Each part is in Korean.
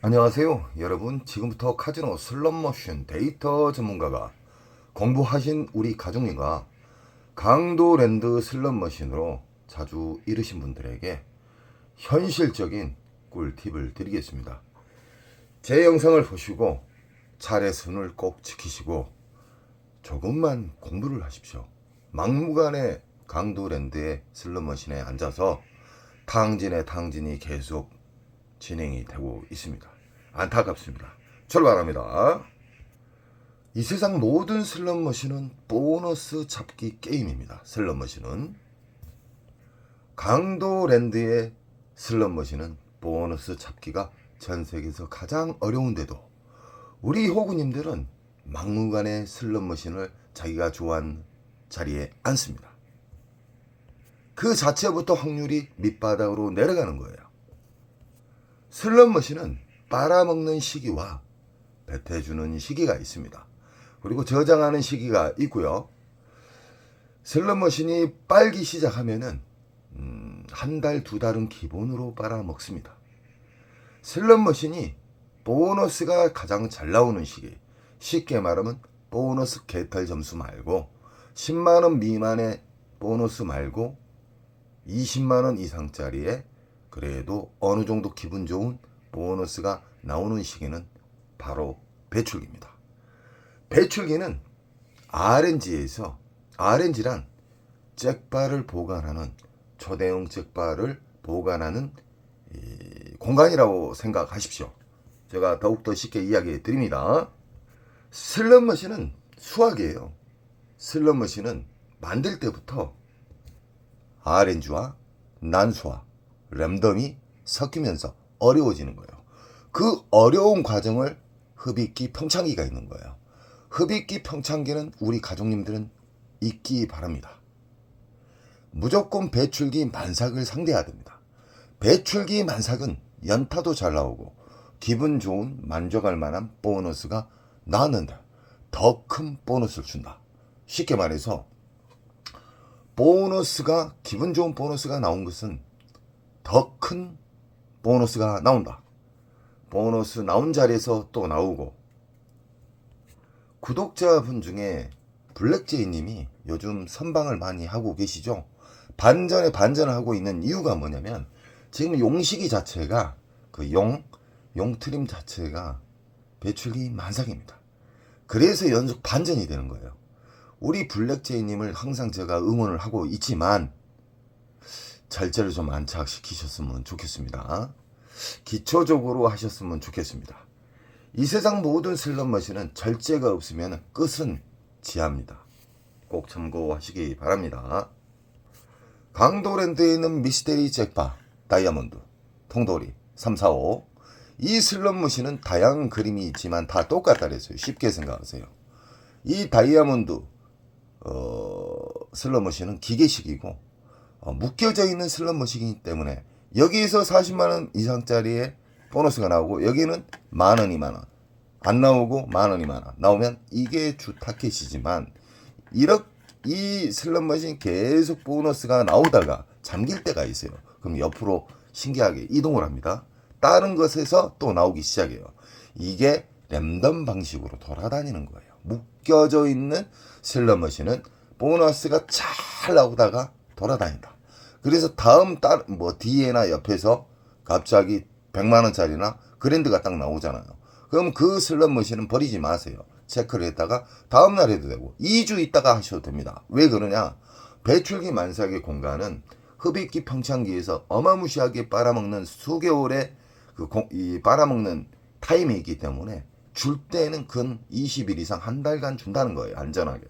안녕하세요 여러분. 지금부터 카지노 슬롯머신 데이터 전문가가 공부하신 우리 가족님과 강도랜드 슬롯머신으로 자주 잃으신 분들에게 현실적인 꿀팁을 드리겠습니다. 제 영상을 보시고 차례순을 꼭 지키시고 조금만 공부를 하십시오. 막무가내 강도랜드의 슬롯머신에 앉아서 탕진이 계속 진행이 되고 있습니다. 안타깝습니다. 출발합니다. 이 세상 모든 슬롯머신은 보너스 잡기 게임입니다. 슬롯머신은 강도랜드의 슬롯머신은 보너스 잡기가 전 세계에서 가장 어려운데도 우리 호구님들은 막무가내 슬롯머신을 자기가 좋아하는 자리에 앉습니다. 그 자체부터 확률이 밑바닥으로 내려가는 거예요. 슬롯머신은 빨아먹는 시기와 뱉어주는 시기가 있습니다. 그리고 저장하는 시기가 있고요. 슬롯머신이 빨기 시작하면은 한 달, 두 달은 기본으로 빨아먹습니다. 슬롯머신이 보너스가 가장 잘 나오는 시기, 쉽게 말하면 보너스 개탈 점수 말고 10만원 미만의 보너스 말고 20만원 이상짜리에 그래도 어느 정도 기분 좋은 보너스가 나오는 시기는 바로 배출기입니다. 배출기는 RNG란 잭바를 보관하는 초대형 잭바를 보관하는 공간이라고 생각하십시오. 제가 더욱더 쉽게 이야기해 드립니다. 슬롯머신은 수학이에요. 슬롯머신은 만들 때부터 RNG와 난수와 랜덤이 섞이면서 어려워지는 거예요. 그 어려운 과정을 흡입기 평창기가 있는 거예요. 흡입기 평창기는 우리 가족님들은 잊기 바랍니다. 무조건 배출기 만삭을 상대해야 됩니다. 배출기 만삭은 연타도 잘 나오고 기분 좋은 만족할 만한 보너스가 나왔는데 더 큰 보너스를 준다. 쉽게 말해서 보너스가 기분 좋은 보너스가 나온 것은 더 큰 보너스가 나온다. 보너스 나온 자리에서 또 나오고. 구독자분 중에 블랙제이님이 요즘 선방을 많이 하고 계시죠. 반전에 반전을 하고 있는 이유가 뭐냐면 지금 용시기 자체가 그 용 트림 자체가 배출기 만삭입니다. 그래서 연속 반전이 되는 거예요. 우리 블랙제이님을 항상 제가 응원을 하고 있지만 절제를 좀 안착시키셨으면 좋겠습니다. 기초적으로 하셨으면 좋겠습니다. 이 세상 모든 슬롯머신은 절제가 없으면 끝은 지합니다. 꼭 참고하시기 바랍니다. 강도랜드에 있는 미스테리 잭바, 다이아몬드, 통돌이, 345. 이 슬롯머신은 다양한 그림이 있지만 다 똑같다 그랬어요. 쉽게 생각하세요. 이 다이아몬드 슬롯머신은 기계식이고 묶여져 있는 슬롯머신이기 때문에 여기에서 40만원 이상짜리의 보너스가 나오고 여기는 만원, 2만원 안 나오고 만원, 2만원 나오면 이게 주 타켓이지만 이 슬롯머신 계속 보너스가 나오다가 잠길 때가 있어요. 그럼 옆으로 신기하게 이동을 합니다. 다른 것에서 또 나오기 시작해요. 이게 랜덤 방식으로 돌아다니는 거예요. 묶여져 있는 슬롯머신은 보너스가 잘 나오다가 돌아다닌다. 그래서 다음 뒤에나 옆에서 갑자기 100만원짜리나 그랜드가 딱 나오잖아요. 그럼 그 슬롯머신은 버리지 마세요. 체크를 했다가 다음날 해도 되고 2주 있다가 하셔도 됩니다. 왜 그러냐? 배출기 만삭의 공간은 흡입기 평창기에서 어마무시하게 빨아먹는 수개월의 이 빨아먹는 타임이 있기 때문에 줄 때는 근 20일 이상 한 달간 준다는 거예요. 안전하게.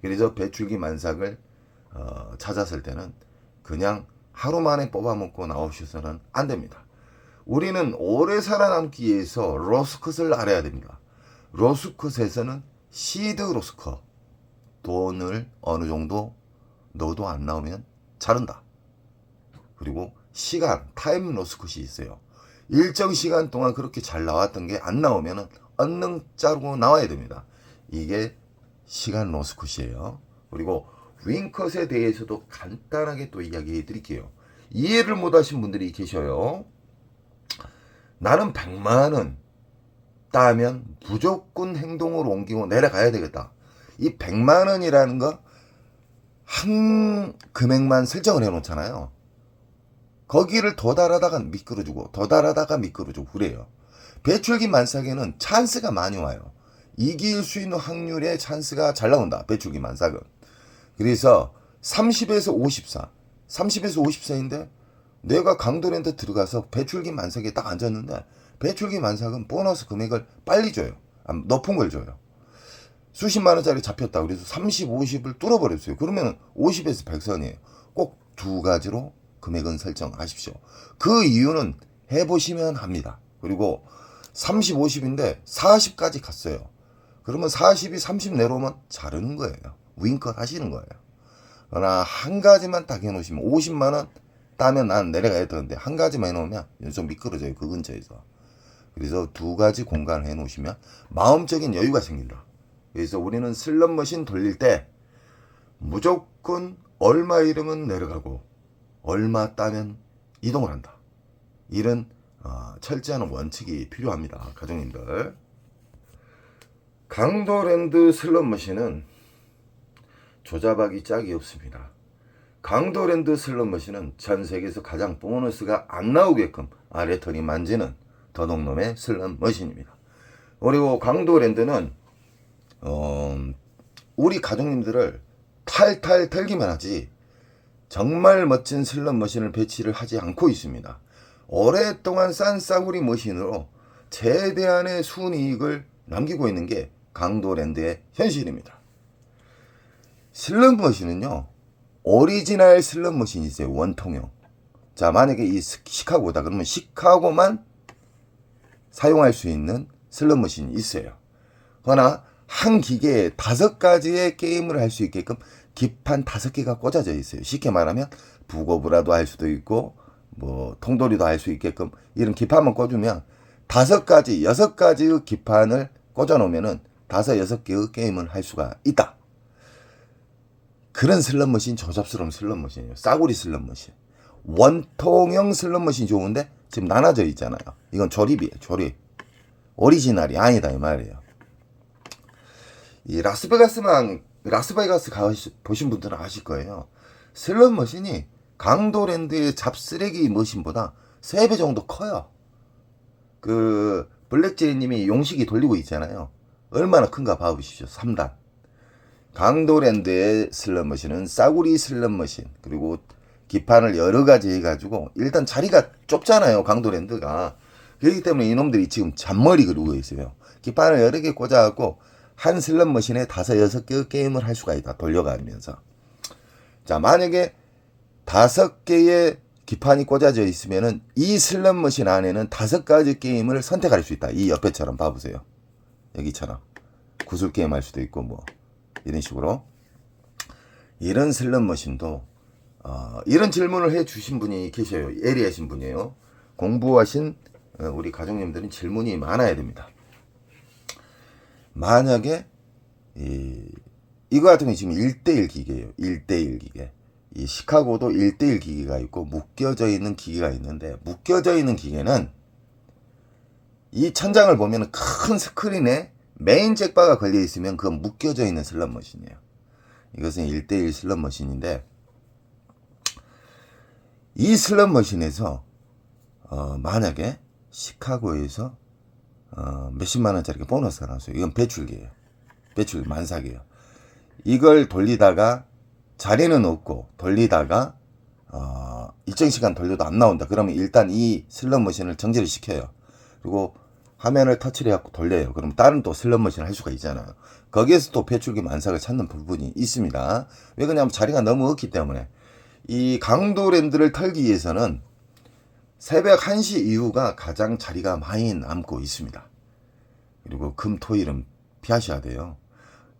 그래서 배출기 만삭을 찾았을 때는 그냥 하루 만에 뽑아먹고 나오셔서는 안 됩니다. 우리는 오래 살아남기 위해서 로스컷을 알아야 됩니다. 로스컷에서는 시드 로스컷 돈을 어느 정도 넣어도 안 나오면 자른다. 그리고 시간 타임 로스컷이 있어요. 일정 시간 동안 그렇게 잘 나왔던 게 안 나오면 얼른 자르고 나와야 됩니다. 이게 시간 로스컷이에요. 그리고 윙컷에 대해서도 간단하게 또 이야기해 드릴게요. 이해를 못 하신 분들이 계셔요. 나는 100만 원 따면 무조건 행동으로 옮기고 내려가야 되겠다. 이 100만 원이라는 거 한 금액만 설정을 해놓잖아요. 거기를 도달하다가 미끄러지고 도달하다가 미끄러지고 그래요. 배출기 만삭에는 찬스가 많이 와요. 이길 수 있는 확률의 찬스가 잘 나온다. 배출기 만삭은. 그래서 30에서 54. 30에서 54인데 내가 강도랜드 들어가서 배출기 만삭에 딱 앉았는데 배출기 만삭은 보너스 금액을 빨리 줘요. 높은 걸 줘요. 수십만 원짜리 잡혔다. 그래서 30, 50을 뚫어버렸어요. 그러면 50에서 100선이에요. 꼭 두 가지로 금액은 설정하십시오. 그 이유는 해보시면 합니다. 그리고 30, 50인데 40까지 갔어요. 그러면 40이 30 내려오면 자르는 거예요. 윙컷 하시는 거예요. 그러나 한 가지만 딱 해놓으시면 50만 원 따면 난 내려가야 되는데 한 가지만 해놓으면 좀 미끄러져요. 그 근처에서. 그래서 두 가지 공간을 해놓으시면 마음적인 여유가 생긴다. 그래서 우리는 슬롯머신 돌릴 때 무조건 얼마 이름은 내려가고 얼마 따면 이동을 한다. 이런 철저한 원칙이 필요합니다. 가족님들. 강도랜드 슬롯머신은 조잡하기 짝이 없습니다. 강도랜드 슬롯머신은 전 세계에서 가장 보너스가 안 나오게끔 아래털이 만지는 더덕놈의 슬롯머신입니다. 그리고 강도랜드는 우리 가족님들을 탈탈 털기만 하지 정말 멋진 슬롯머신을 배치를 하지 않고 있습니다. 오랫동안 싼 싸구리 머신으로 최대한의 순이익을 남기고 있는 게 강도랜드의 현실입니다. 슬롯머신은요, 오리지널 슬롯머신이 있어요. 원통형. 자, 만약에 이 시카고다 그러면 시카고만 사용할 수 있는 슬롯머신이 있어요. 그러나 한 기계에 5가지의 게임을 할 수 있게끔 기판 5개가 꽂아져 있어요. 쉽게 말하면 부고브라도 할 수도 있고 뭐 통돌이도 할 수 있게끔 이런 기판만 꽂으면 5가지, 6가지의 기판을 꽂아 놓으면은 5, 6개의 게임을 할 수가 있다. 그런 슬롯머신 조잡스러운 슬롯머신이에요. 싸구리 슬롯머신. 원통형 슬롯머신 좋은데 지금 나눠져 있잖아요. 이건 조립이에요. 조립. 오리지널이 아니다 이 말이에요. 이 라스베가스 보신 분들은 아실 거예요. 슬롯머신이 강도랜드의 잡쓰레기 머신보다 3배 정도 커요. 그 블랙제이님이 용식이 돌리고 있잖아요. 얼마나 큰가 봐보십시오. 3단. 강도랜드의 슬롯머신은 싸구리 슬롯머신, 그리고 기판을 여러 가지 해가지고 일단 자리가 좁잖아요. 강도랜드가. 그렇기 때문에 이놈들이 지금 잔머리 그러고 있어요. 기판을 여러 개 꽂아갖고 한 슬롯머신에 5, 6개의 게임을 할 수가 있다. 돌려가면서. 자, 만약에 5개의 기판이 꽂아져 있으면은 이 슬롯머신 안에는 5가지 게임을 선택할 수 있다. 이 옆에처럼 봐보세요. 여기처럼. 구슬 게임 할 수도 있고 뭐 이런 식으로. 이런 슬롯머신도 이런 질문을 해 주신 분이 계셔요. 예리하신 분이에요. 공부하신 우리 가족님들은 질문이 많아야 됩니다. 만약에 이거 같은 경우 지금 1대1 기계예요. 1대1 기계. 이 시카고도 1대1 기계가 있고 묶여져 있는 기계가 있는데, 묶여져 있는 기계는 이 천장을 보면 큰 스크린에 메인 잭바가 걸려 있으면 그건 묶여져 있는 슬롯머신이에요. 이것은 1대1 슬롯머신인데, 이 슬롯머신에서 만약에 시카고에서 몇십만 원짜리 보너스가 나왔어요. 이건 배출기예요. 배출기 만삭이에요. 이걸 돌리다가 자리는 없고 돌리다가 일정 시간 돌려도 안 나온다. 그러면 일단 이 슬롯머신을 정지를 시켜요. 그리고 화면을 터치를 해갖고 돌려요. 그럼 다른 또 슬롯머신을 할 수가 있잖아요. 거기에서 또 배출기 만삭을 찾는 부분이 있습니다. 왜 그러냐면 자리가 너무 없기 때문에. 이 강도랜드를 털기 위해서는 새벽 1시 이후가 가장 자리가 많이 남고 있습니다. 그리고 금, 토, 일은 피하셔야 돼요.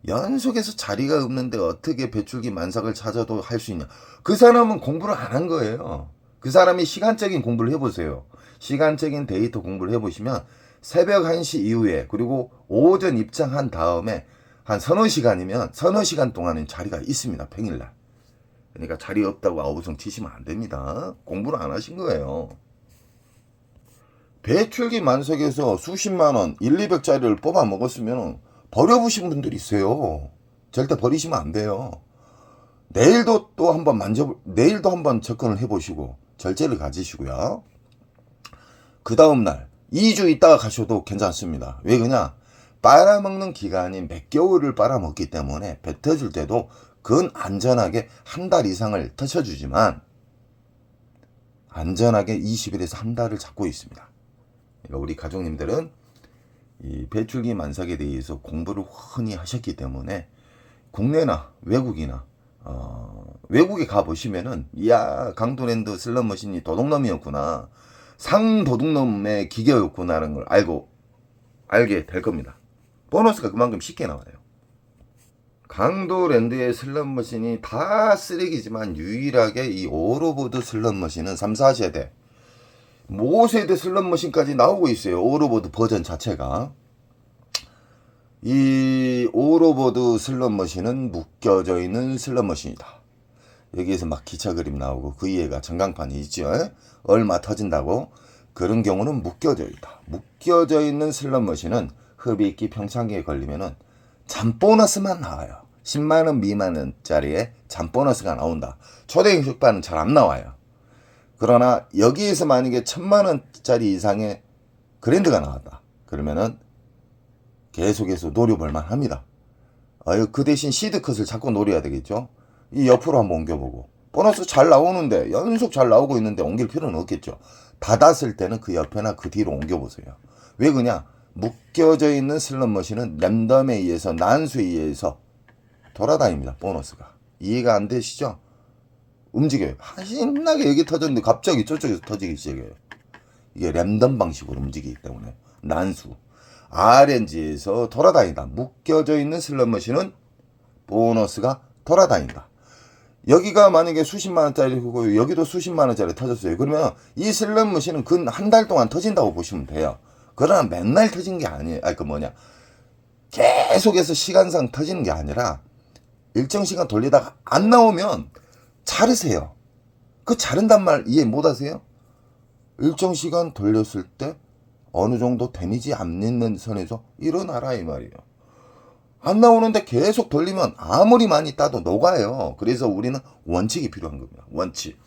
연속해서 자리가 없는데 어떻게 배출기 만삭을 찾아도 할 수 있냐. 그 사람은 공부를 안 한 거예요. 그 사람이 시간적인 공부를 해보세요. 시간적인 데이터 공부를 해보시면 새벽 1시 이후에 그리고 오전 입장한 다음에 한 서너 시간 동안은 자리가 있습니다. 평일날. 그러니까 자리 없다고 아우성 치시면 안 됩니다. 공부를 안 하신 거예요. 배출기 만석에서 수십만원 1,200짜리를 뽑아 먹었으면 버려보신 분들이 있어요. 절대 버리시면 안 돼요. 내일도 또 한번 내일도 한번 접근을 해보시고 절제를 가지시고요. 그 다음날 2주 있다가 가셔도 괜찮습니다. 왜 그러냐? 빨아먹는 기간이 몇 개월을 빨아먹기 때문에 뱉어줄 때도 그건 안전하게 한 달 이상을 터쳐주지만 안전하게 20일에서 한 달을 잡고 있습니다. 그러니까 우리 가족님들은 이 배출기 만삭에 대해서 공부를 흔히 하셨기 때문에 국내나 외국이나 외국에 가보시면은 이야 강도랜드 슬롯머신이 도둑놈이었구나, 상도둑놈의 기계였구나라는 걸 알게 될 겁니다. 보너스가 그만큼 쉽게 나와요. 강도랜드의 슬롯머신이 다 쓰레기지만 유일하게 이 오로보드 슬롯머신은 3, 4세대 5세대 슬롯머신까지 나오고 있어요. 오로보드 버전 자체가. 이 오로보드 슬롯머신은 묶여져 있는 슬롯머신이다. 여기에서 막 기차 그림 나오고 그 위에가 전광판이 있죠. 얼마 터진다고. 그런 경우는 묶여져 있다. 묶여져 있는 슬롯머신은 흡입기 평창기에 걸리면은 잠보너스만 나와요. 10만원 미만짜리에 잠보너스가 나온다. 초대형 숙박은 잘 안 나와요. 그러나 여기에서 만약에 1,000만원짜리 이상의 그랜드가 나왔다. 그러면은 계속해서 노려볼만 합니다. 그 대신 시드컷을 자꾸 노려야 되겠죠. 이 옆으로 한번 옮겨보고. 보너스 잘 나오는데, 연속 잘 나오고 있는데 옮길 필요는 없겠죠. 닫았을 때는 그 옆에나 그 뒤로 옮겨보세요. 왜 그냐? 묶여져 있는 슬롯머신은 랜덤에 의해서, 난수에 의해서 돌아다닙니다. 보너스가. 이해가 안 되시죠? 움직여요. 신나게 여기 터졌는데 갑자기 저쪽에서 터지기 시작해요. 이게 랜덤 방식으로 움직이기 때문에. 난수. RNG에서 돌아다닌다. 묶여져 있는 슬롯머신은 보너스가 돌아다닌다. 여기가 만약에 수십만원짜리고 여기도 수십만원짜리 터졌어요. 그러면 이 슬롯머신은 근 한 달 동안 터진다고 보시면 돼요. 그러나 맨날 터진 게 아니에요. 계속해서 시간상 터지는 게 아니라 일정 시간 돌리다가 안 나오면 자르세요. 그 자른단 말 이해 못 하세요? 일정 시간 돌렸을 때 어느 정도 데미지 안 있는 선에서 일어나라 이 말이에요. 안 나오는데 계속 돌리면 아무리 많이 따도 녹아요. 그래서 우리는 원칙이 필요한 겁니다. 원칙.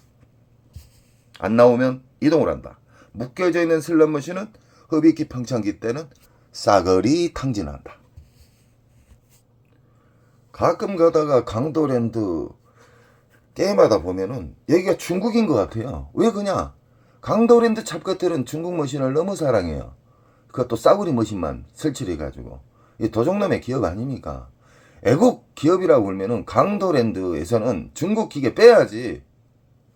안 나오면 이동을 한다. 묶여져 있는 슬롯머신은 흡입기 평창기 때는 싸그리 탕진한다. 가끔 가다가 강도랜드 게임하다 보면은 여기가 중국인 것 같아요. 왜 그냐? 강도랜드 잡것들은 중국 머신을 너무 사랑해요. 그것도 싸구리 머신만 설치해가지고. 이 도둑놈의 기업 아닙니까? 애국 기업이라고 그러면은 강도랜드에서는 중국 기계 빼야지.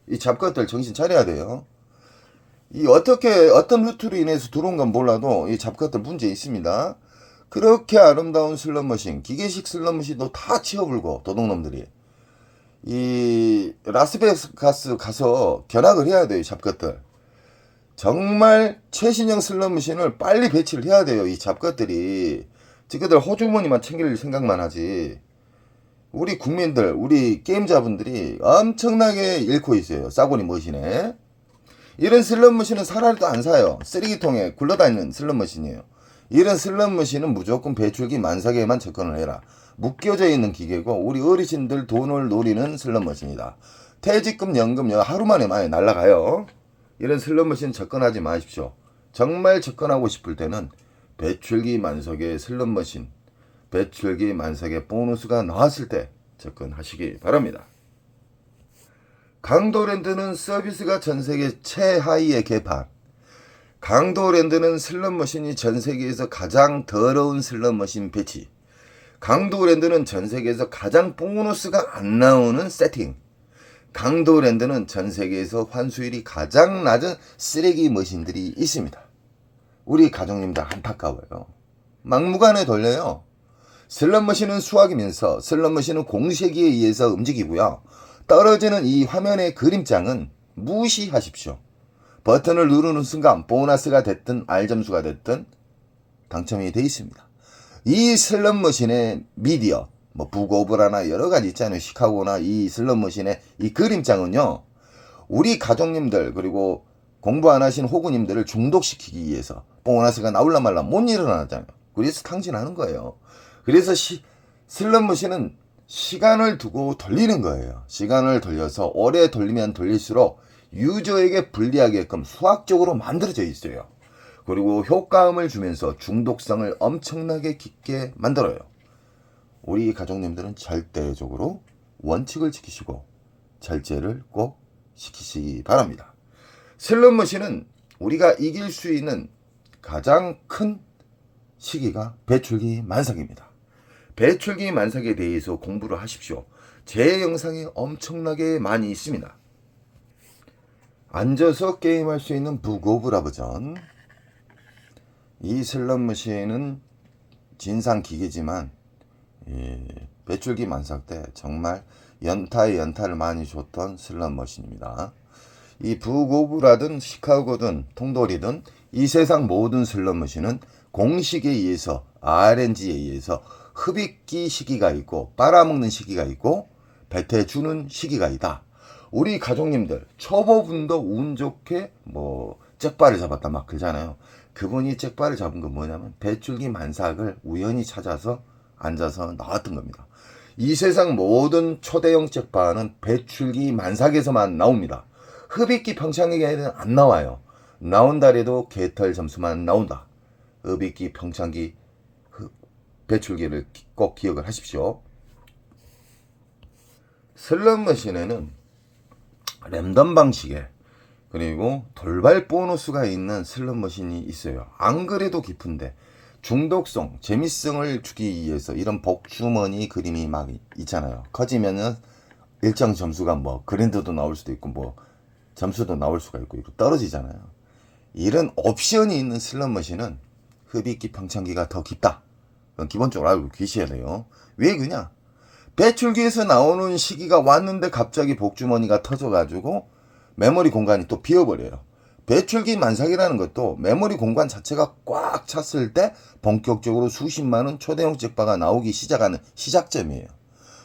이 잡것들 정신 차려야 돼요. 어떤 루트로 인해서 들어온 건 몰라도 이 잡것들 문제 있습니다. 그렇게 아름다운 슬롯머신, 기계식 슬롯머신도 다 치워불고 도둑놈들이. 이 라스베가스 가서 견학을 해야 돼요. 잡것들. 정말 최신형 슬롯머신을 빨리 배치를 해야 돼요. 이 잡것들이. 지그들 호주머니만 챙길 생각만 하지. 우리 국민들, 우리 게임자분들이 엄청나게 잃고 있어요. 싸구리 머신에. 이런 슬롯머신은 사라리도 안 사요. 쓰레기통에 굴러다니는 슬롯머신이에요. 이런 슬롯머신은 무조건 배출기 만삭에만 접근을 해라. 묶여져 있는 기계고 우리 어르신들 돈을 노리는 슬롯머신이다. 퇴직금, 연금 하루 만에 많이 날라가요. 이런 슬롯머신 접근하지 마십시오. 정말 접근하고 싶을 때는 배출기 만석의 슬롯머신, 배출기 만석의 보너스가 나왔을 때 접근하시기 바랍니다. 강도랜드는 서비스가 전세계 최하위의 개판. 강도랜드는 슬롯머신이 전세계에서 가장 더러운 슬롯머신 배치. 강도랜드는 전세계에서 가장 보너스가 안 나오는 세팅. 강도랜드는 전세계에서 환수율이 가장 낮은 쓰레기 머신들이 있습니다. 우리 가족님들 안타까워요. 막무가내 돌려요. 슬롯머신은 수학이면서 슬롯머신은 공세기에 의해서 움직이고요. 떨어지는 이 화면의 그림장은 무시하십시오. 버튼을 누르는 순간 보너스가 됐든 R점수가 됐든 당첨이 돼 있습니다. 이 슬롯머신의 미디어, 북오브라나 여러 가지 있잖아요. 시카고나 이 슬롯머신의 이 그림장은요. 우리 가족님들 그리고 공부 안 하신 호구님들을 중독시키기 위해서 보너스가 나올라 말라 못 일어나잖아요. 그래서 탕진하는 거예요. 그래서 슬롯머신은 시간을 두고 돌리는 거예요. 시간을 돌려서 오래 돌리면 돌릴수록 유저에게 불리하게끔 수학적으로 만들어져 있어요. 그리고 효과음을 주면서 중독성을 엄청나게 깊게 만들어요. 우리 가족님들은 절대적으로 원칙을 지키시고 절제를 꼭 지키시기 바랍니다. 슬롯머신은 우리가 이길 수 있는 가장 큰 시기가 배출기 만삭입니다. 배출기 만삭에 대해서 공부를 하십시오. 제 영상에 엄청나게 많이 있습니다. 앉아서 게임할 수 있는 북 오브 라 버전. 이 슬롯머신은 진상 기계지만 배출기 만삭 때 정말 연타에 연타를 많이 줬던 슬롯머신입니다. 이 북 오브 라든 시카고든 통돌이든 이 세상 모든 슬롯머신은 공식에 의해서 RNG에 의해서 흡입기 시기가 있고 빨아먹는 시기가 있고 뱉어주는 시기가 있다. 우리 가족님들 초보분도 운 좋게 잭바를 잡았다 막 그러잖아요. 그분이 잭바를 잡은 건 뭐냐면 배출기 만삭을 우연히 찾아서 앉아서 나왔던 겁니다. 이 세상 모든 초대형 잭바는 배출기 만삭에서만 나옵니다. 흡입기 평창기에는 안 나와요. 나온다 해도 개털 점수만 나온다. 흡입기 평창기 배출기를 꼭 기억을 하십시오. 슬롯머신에는 랜덤 방식의 그리고 돌발 보너스가 있는 슬롯머신이 있어요. 안 그래도 깊은데 중독성, 재미성을 주기 위해서 이런 복주머니 그림이 막 있잖아요. 커지면은 일정 점수가 그랜드도 나올 수도 있고 점수도 나올 수가 있고 떨어지잖아요. 이런 옵션이 있는 슬롯머신은 흡입기 평창기가 더 깊다. 그건 기본적으로 알고 계셔야 돼요. 왜 그냐? 배출기에서 나오는 시기가 왔는데 갑자기 복주머니가 터져가지고 메모리 공간이 또 비어버려요. 배출기 만삭이라는 것도 메모리 공간 자체가 꽉 찼을 때 본격적으로 수십만원 초대형 잭바가 나오기 시작하는 시작점이에요.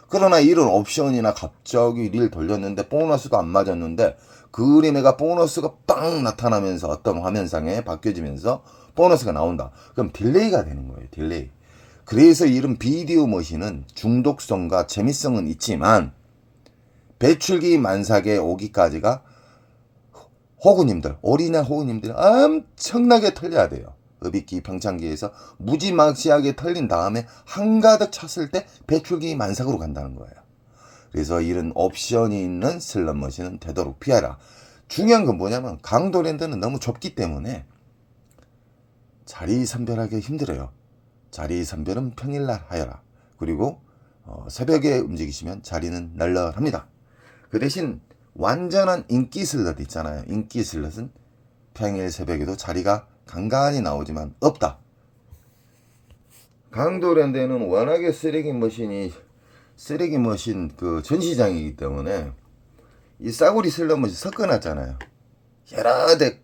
그러나 이런 옵션이나 갑자기 릴 돌렸는데 보너스도 안 맞았는데 그림에가 보너스가 빵 나타나면서 어떤 화면상에 바뀌어지면서 보너스가 나온다. 그럼 딜레이가 되는 거예요. 딜레이. 그래서 이런 비디오 머신은 중독성과 재미성은 있지만 배출기 만삭에 오기까지가 호구님들, 올인한 호구님들 엄청나게 털려야 돼요. 흡입기 평창기에서 무지막지하게 털린 다음에 한가득 찼을 때 배출기 만삭으로 간다는 거예요. 그래서 이런 옵션이 있는 슬롯머신은 되도록 피하라. 중요한 건 뭐냐면 강도랜드는 너무 좁기 때문에 자리 선별하기 힘들어요. 자리 선별은 평일날 하여라. 그리고 새벽에 움직이시면 자리는 널널합니다. 그 대신 완전한 인기 슬롯 있잖아요. 인기 슬롯은 평일 새벽에도 자리가 간간히 나오지만 없다. 강도랜드에는 워낙에 쓰레기 머신 그 전시장이기 때문에 이 싸구리 슬롯머신 섞어놨잖아요. 여러 대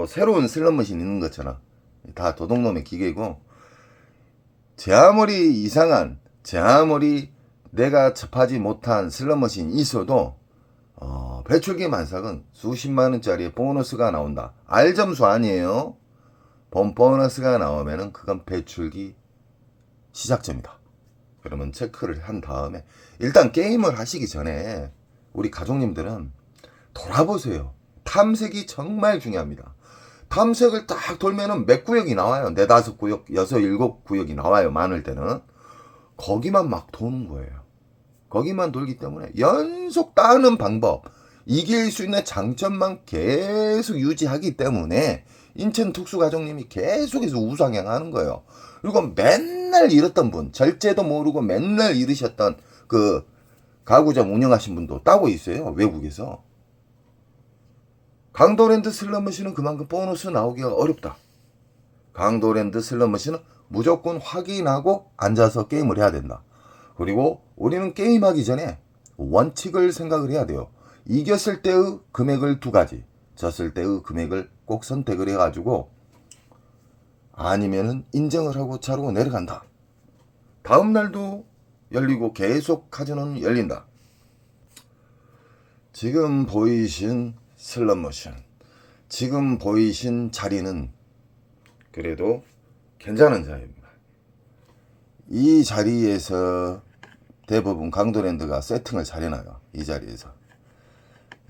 새로운 슬롯머신 있는 것처럼 다 도둑놈의 기계고 제 아무리 이상한 제 아무리 내가 접하지 못한 슬롯머신이 있어도 배출기 만삭은 수십만원짜리 보너스가 나온다. 알점수 아니에요. 보너스가 나오면은 그건 배출기 시작점이다. 그러면 체크를 한 다음에 일단 게임을 하시기 전에 우리 가족님들은 돌아보세요. 탐색이 정말 중요합니다. 탐색을 딱 돌면은 몇 구역이 나와요. 4, 5구역, 6, 7구역이 나와요. 많을 때는. 거기만 막 도는 거예요. 거기만 돌기 때문에 연속 따는 방법, 이길 수 있는 장점만 계속 유지하기 때문에 인천 특수가족님이 계속해서 우상향하는 거예요. 그리고 맨날 잃었던 분, 절제도 모르고 맨날 잃으셨던 그 가구점 운영하신 분도 따고 있어요. 외국에서. 강도랜드 슬롯머신은 그만큼 보너스 나오기가 어렵다. 강도랜드 슬롯머신은 무조건 확인하고 앉아서 게임을 해야 된다. 그리고 우리는 게임하기 전에 원칙을 생각을 해야 돼요. 이겼을 때의 금액을 2가지, 졌을 때의 금액을 꼭 선택을 해가지고 아니면은 인정을 하고 자르고 내려간다. 다음 날도 열리고 계속 카지노는 열린다. 지금 보이신 슬롯머신 지금 보이신 자리는 그래도 괜찮은 자리입니다. 이 자리에서 대부분 강도랜드가 세팅을 잘 해놔요. 이 자리에서.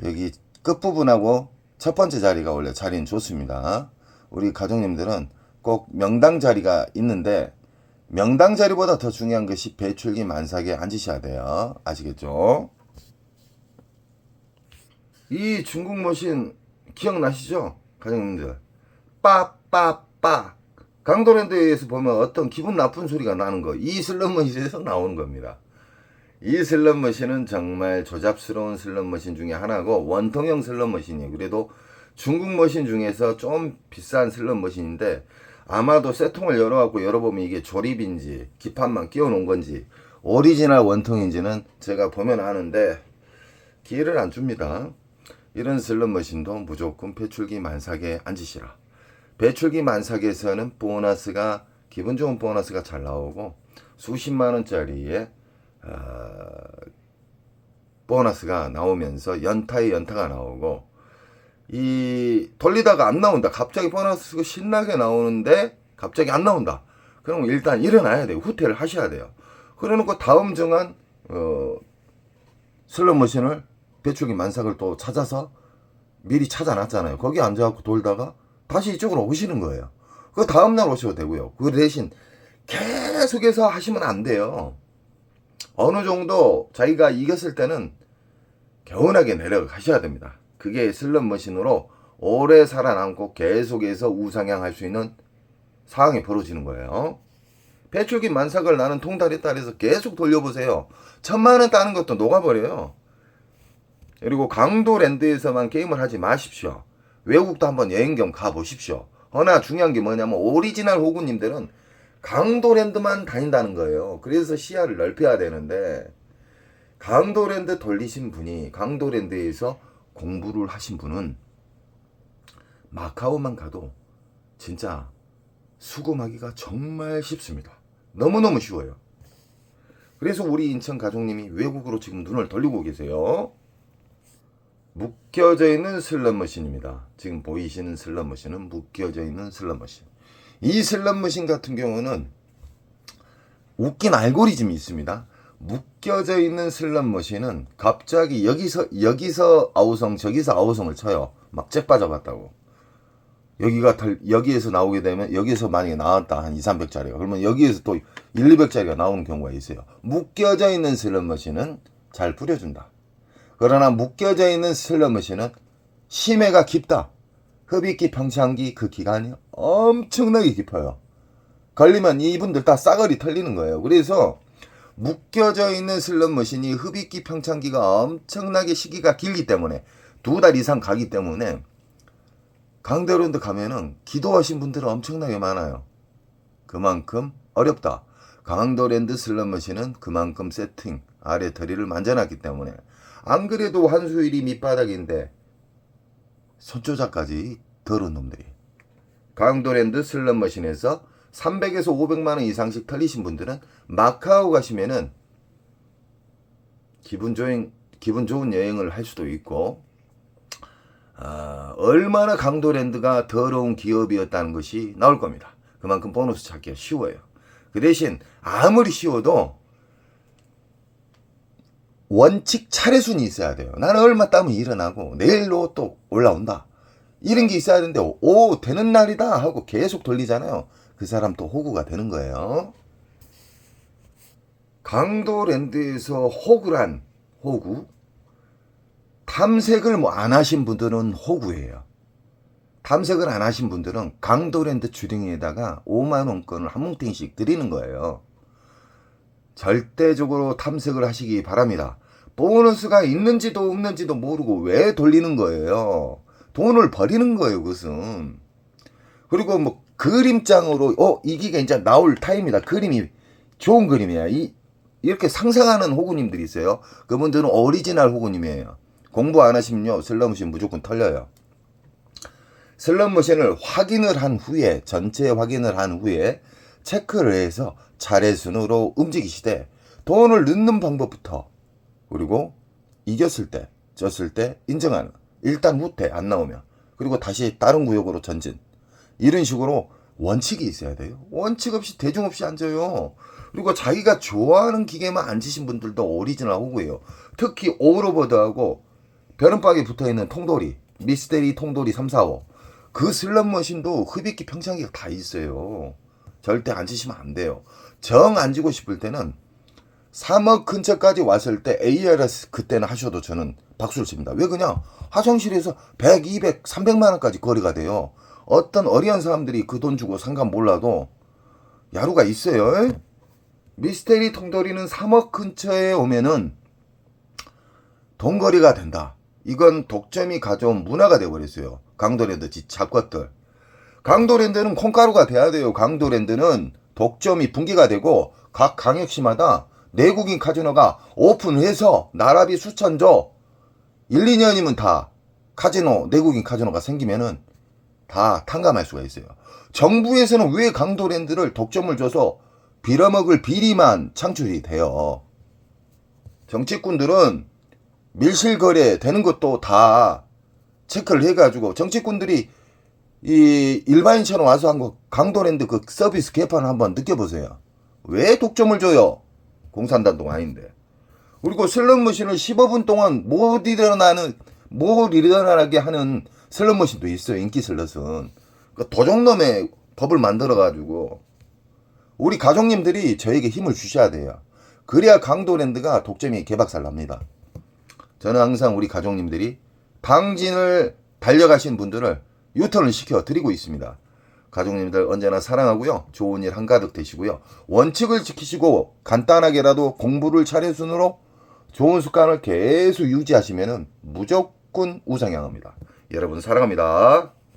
여기 끝부분하고 첫 번째 자리가 원래 자리는 좋습니다. 우리 가족님들은 꼭 명당 자리가 있는데 명당 자리보다 더 중요한 것이 배출기 만삭에 앉으셔야 돼요. 아시겠죠? 이 중국 머신 기억나시죠? 가족님들. 빠빠빠. 강도랜드에서 보면 어떤 기분 나쁜 소리가 나는 거. 이 슬롯머신에서 나오는 겁니다. 이 슬롯머신은 정말 조잡스러운 슬롯머신 중에 하나고 원통형 슬롯머신이에요. 그래도 중국 머신 중에서 좀 비싼 슬롯머신인데 아마도 쇠통을 열어갖고 열어보면 이게 조립인지 기판만 끼워놓은 건지 오리지널 원통인지는 제가 보면 아는데 기회를 안 줍니다. 이런 슬롯머신도 무조건 배출기 만삭에 앉으시라. 배출기 만삭에서는 보너스가 기분 좋은 보너스가 잘 나오고 수십만원짜리의 보너스가 나오면서 연타에 연타가 나오고 이 돌리다가 안 나온다. 갑자기 보너스가 신나게 나오는데 갑자기 안 나온다. 그럼 일단 일어나야 돼요. 후퇴를 하셔야 돼요. 그래놓고 다음 정한 슬롯머신을 배출기 만삭을 또 찾아서 미리 찾아놨잖아요. 거기 앉아갖고 돌다가 다시 이쪽으로 오시는 거예요. 그 다음날 오셔도 되고요. 그 대신 계속해서 하시면 안 돼요. 어느 정도 자기가 이겼을 때는 개운하게 내려가셔야 됩니다. 그게 슬롯머신으로 오래 살아남고 계속해서 우상향할 수 있는 상황이 벌어지는 거예요. 배출기 만삭을 나는 통달에 따라서 계속 돌려보세요. 1000만원 따는 것도 녹아버려요. 그리고 강도랜드에서만 게임을 하지 마십시오. 외국도 한번 여행 겸 가보십시오. 허나 중요한 게 뭐냐면 오리지널 호구님들은 강도랜드만 다닌다는 거예요. 그래서 시야를 넓혀야 되는데 강도랜드 돌리신 분이 강도랜드에서 공부를 하신 분은 마카오만 가도 진짜 수금하기가 정말 쉽습니다. 너무너무 쉬워요. 그래서 우리 인천 가족님이 외국으로 지금 눈을 돌리고 계세요. 묶여져 있는 슬롯머신입니다. 지금 보이시는 슬롯머신은 묶여져 있는 슬롯머신. 이 슬롯머신 같은 경우는 웃긴 알고리즘이 있습니다. 묶여져 있는 슬롯머신은 갑자기 여기서 아우성 저기서 아우성을 쳐요. 막 잭 빠져갔다고. 여기에서 나오게 되면 여기에서 만약에 나왔다 한 200~300짜리가 그러면 여기에서 또 100~200짜리가 나오는 경우가 있어요. 묶여져 있는 슬롯머신은 잘 뿌려준다. 그러나 묶여져 있는 슬롯머신은 심해가 깊다. 흡입기 평창기 그 기간이 엄청나게 깊어요. 걸리면 이분들 다 싸그리 털리는 거예요. 그래서 묶여져 있는 슬롯머신이 흡입기 평창기가 엄청나게 시기가 길기 때문에 2달 이상 가기 때문에 강도랜드 가면은 기도하신 분들은 엄청나게 많아요. 그만큼 어렵다. 강도랜드 슬롯머신은 그만큼 세팅 아래 다리를 만져놨기 때문에 안 그래도 환수율이 밑바닥인데 손조작까지 더러운 놈들이. 강도랜드 슬롯머신에서 300에서 500만원 이상씩 털리신 분들은 마카오 가시면은 기분 좋은 여행을 할 수도 있고 얼마나 강도랜드가 더러운 기업이었다는 것이 나올 겁니다. 그만큼 보너스 찾기가 쉬워요. 그 대신 아무리 쉬워도 원칙 차례순이 있어야 돼요. 나는 얼마 따면 일어나고 내일로 또 올라온다. 이런 게 있어야 되는데 오 되는 날이다 하고 계속 돌리잖아요. 그 사람 또 호구가 되는 거예요. 강도랜드에서 호구란 호구 탐색을 안 하신 분들은 호구예요. 탐색을 안 하신 분들은 강도랜드 주둥이에다가 5만원권을 한 뭉탱이씩 드리는 거예요. 절대적으로 탐색을 하시기 바랍니다. 보너스가 있는지도 없는지도 모르고 왜 돌리는 거예요. 돈을 버리는 거예요, 그것은. 그리고 뭐 그림장으로 이 기가 이제 나올 타임이다. 그림이 좋은 그림이야. 이렇게 상상하는 호구님들이 있어요. 그분들은 오리지널 호구님이에요. 공부 안 하시면요 슬롯머신 무조건 털려요. 슬롯머신을 확인을 한 후에 전체 확인을 한 후에 체크를 해서 차례순으로 움직이시되 돈을 넣는 방법부터 그리고 이겼을 때 졌을 때 인정하는 일단 후퇴 안 나오면 그리고 다시 다른 구역으로 전진. 이런 식으로 원칙이 있어야 돼요. 원칙 없이 대중 없이 앉아요. 그리고 자기가 좋아하는 기계만 앉으신 분들도 오리지널 호구예요. 특히 오버로버드하고 벼른박이 붙어있는 통돌이, 미스테리 통돌이 345. 그 슬롯머신도 흡입기 평창기가 다 있어요. 절대 앉으시면 안 돼요. 정 앉고 싶을 때는 3억 근처까지 왔을 때 ARS 그때는 하셔도 저는 박수를 칩니다. 왜 그냥 화장실에서 100, 200, 300만 원까지 거리가 돼요. 어떤 어리한 사람들이 그 돈 주고 상관 몰라도 야루가 있어요. 미스테리 통돌이는 3억 근처에 오면은 돈거리가 된다. 이건 독점이 가져온 문화가 돼버렸어요. 강도랜드 잡것들. 강도랜드는 콩가루가 돼야 돼요. 강도랜드는 독점이 분기가 되고 각 강역시마다 내국인 카지노가 오픈해서 나라비 수천조 1, 2년이면 다 카지노 내국인 카지노가 생기면은 다 탕감할 수가 있어요. 정부에서는 왜 강도랜드를 독점을 줘서 빌어먹을 비리만 창출이 돼요. 정치꾼들은 밀실거래 되는 것도 다 체크를 해가지고 정치꾼들이 이 일반인처럼 와서 한 거 강도랜드 그 서비스 개판을 한번 느껴보세요. 왜 독점을 줘요? 공산당도 아닌데. 그리고 슬롯머신을 15분 동안 못 일어나게 하는 슬롯머신도 있어요. 인기 슬롯은. 그 도적놈의 법을 만들어가지고 우리 가족님들이 저에게 힘을 주셔야 돼요. 그래야 강도랜드가 독점이 개박살 납니다. 저는 항상 우리 가족님들이 당진을 달려가신 분들을 유턴을 시켜 드리고 있습니다. 가족님들 언제나 사랑하고요. 좋은 일 한가득 되시고요. 원칙을 지키시고 간단하게라도 공부를 차례순으로 좋은 습관을 계속 유지하시면 무조건 우상향합니다. 여러분 사랑합니다.